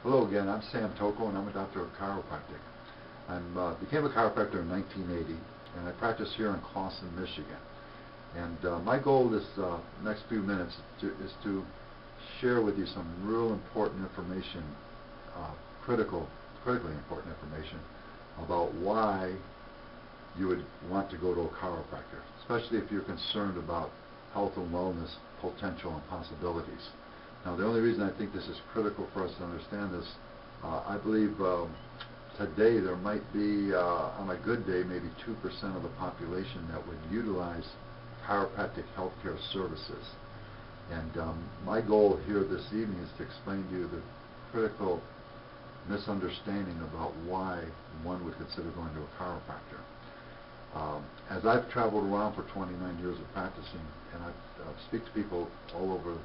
Hello again, I'm Sam Tocco and I'm a doctor of chiropractic. I became a chiropractor in 1980 and I practice here in Clawson, Michigan. And my goal this next few minutes is to share with you some real important information, critically important information about why you would want to go to a chiropractor, especially if you're concerned about health and wellness potential and possibilities. Now, the only reason I think this is critical for us to understand this, I believe today there might be, on a good day, maybe 2% of the population that would utilize chiropractic healthcare services. And my goal here this evening is to explain to you the critical misunderstanding about why one would consider going to a chiropractor. As I've traveled around for 29 years of practicing, and I speak to people all over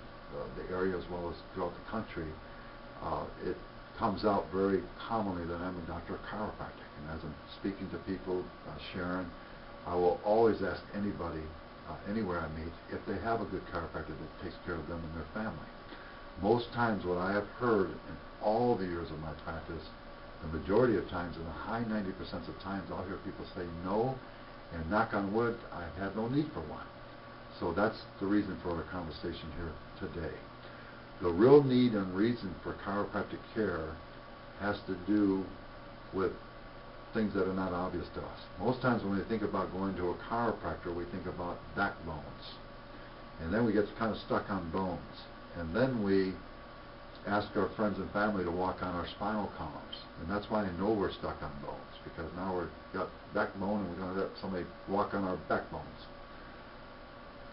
the area as well as throughout the country, it comes out very commonly that I'm a doctor of chiropractic. And as I'm speaking to people, sharing, I will always ask anybody, anywhere I meet, if they have a good chiropractor that takes care of them and their family. Most times what I have heard in all the years of my practice, the majority of times, in the high 90% of times, I'll hear people say no, and knock on wood, I have no need for one. So that's the reason for our conversation here today. The real need and reason for chiropractic care has to do with things that are not obvious to us. Most times when we think about going to a chiropractor, we think about back bones. And then we get kind of stuck on bones. And then we ask our friends and family to walk on our spinal columns. And that's why I know we're stuck on bones, because now we've got backbone and we're going to let somebody walk on our backbones.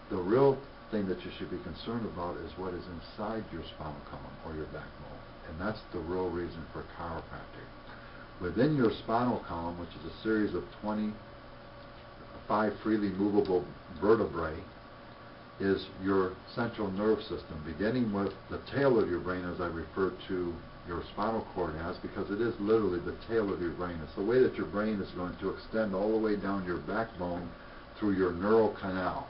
The real thing that you should be concerned about is what is inside your spinal column or your backbone. And that's the real reason for chiropractic. Within your spinal column, which is a series of 25 freely movable vertebrae, is your central nerve system, beginning with the tail of your brain, as I refer to your spinal cord as, because it is literally the tail of your brain. It's the way that your brain is going to extend all the way down your backbone through your neural canal.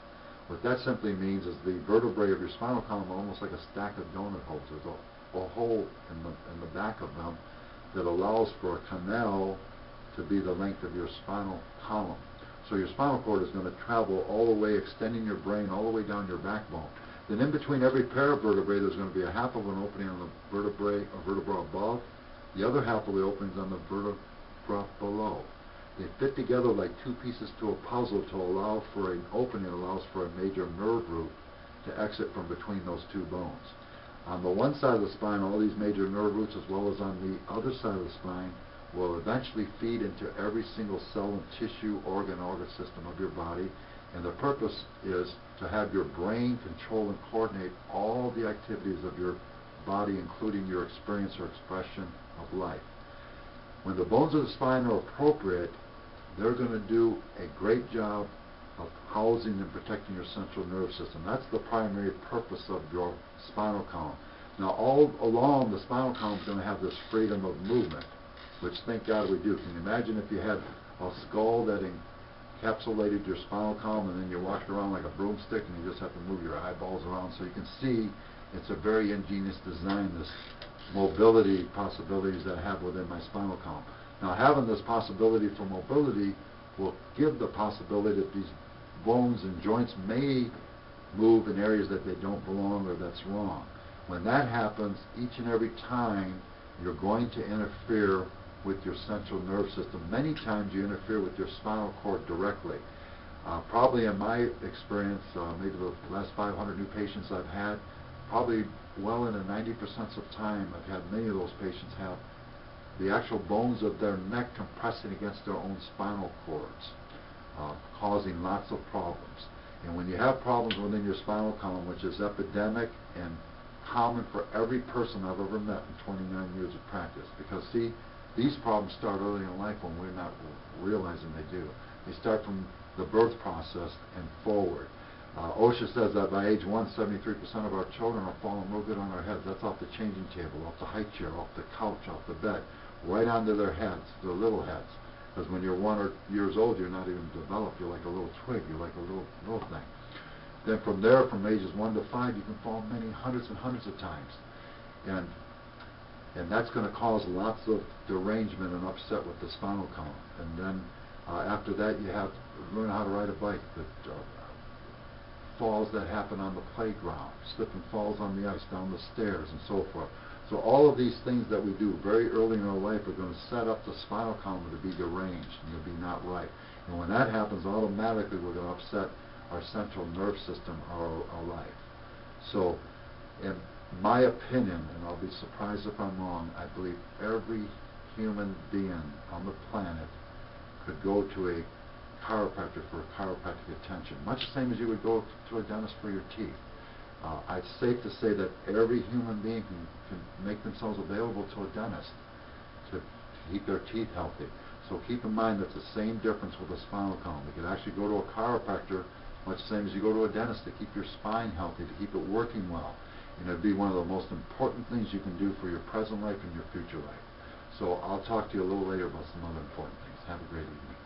What that simply means is the vertebrae of your spinal column are almost like a stack of donut holes. There's a hole in the back of them that allows for a canal to be the length of your spinal column. So your spinal cord is going to travel all the way, extending your brain all the way down your backbone. Then in between every pair of vertebrae, there's going to be a half of an opening on the vertebrae or vertebra above, the other half of the openings on the vertebra below. They fit together like two pieces to a puzzle to allow for an opening that allows for a major nerve root to exit from between those two bones. On the one side of the spine, all these major nerve roots, as well as on the other side of the spine, will eventually feed into every single cell and tissue, organ system of your body. And the purpose is to have your brain control and coordinate all the activities of your body, including your experience or expression of life. When the bones of the spine are appropriate, they're going to do a great job of housing and protecting your central nerve system. That's the primary purpose of your spinal column. Now, all along, the spinal column is going to have this freedom of movement, which, thank God, we do. Can you imagine if you had a skull that encapsulated your spinal column and then you walked around like a broomstick and you just have to move your eyeballs around? So you can see it's a very ingenious design, this mobility possibilities that I have within my spinal column. Now, having this possibility for mobility will give the possibility that these bones and joints may move in areas that they don't belong or that's wrong. When that happens, each and every time you're going to interfere with your central nerve system. Many times you interfere with your spinal cord directly. Probably in my experience, maybe the last 500 new patients I've had, probably well into 90% of the time I've had many of those patients have the actual bones of their neck compressing against their own spinal cords, causing lots of problems. And when you have problems within your spinal column, which is epidemic and common for every person I've ever met in 29 years of practice, because see, these problems start early in life when we're not realizing they do. They start from the birth process and forward. OSHA says that by age 1, 73% of our children are falling real good on their heads. That's off the changing table, off the high chair, off the couch, off the bed, right onto their heads, their little heads. Because when you're 1 years old, you're not even developed. You're like a little twig. You're like a little thing. Then from there, from ages 1 to 5, you can fall many hundreds and hundreds of times. And And that's going to cause lots of derangement and upset with the spinal column. And then after that, you have to learn how to ride a bike. Falls that happen on the playground, slip and falls on the ice, down the stairs, and so forth. So all of these things that we do very early in our life are going to set up the spinal column to be deranged, and you'll be not right. And when that happens, automatically we're going to upset our central nerve system, our life. So, in my opinion, and I'll be surprised if I'm wrong, I believe every human being on the planet could go to a chiropractor for chiropractic attention, much the same as you would go to a dentist for your teeth. It's safe to say that every human being can make themselves available to a dentist to keep their teeth healthy. So keep in mind that's the same difference with the spinal column. You can actually go to a chiropractor much the same as you go to a dentist to keep your spine healthy, to keep it working well. And it'd be one of the most important things you can do for your present life and your future life. So I'll talk to you a little later about some other important things. Have a great evening.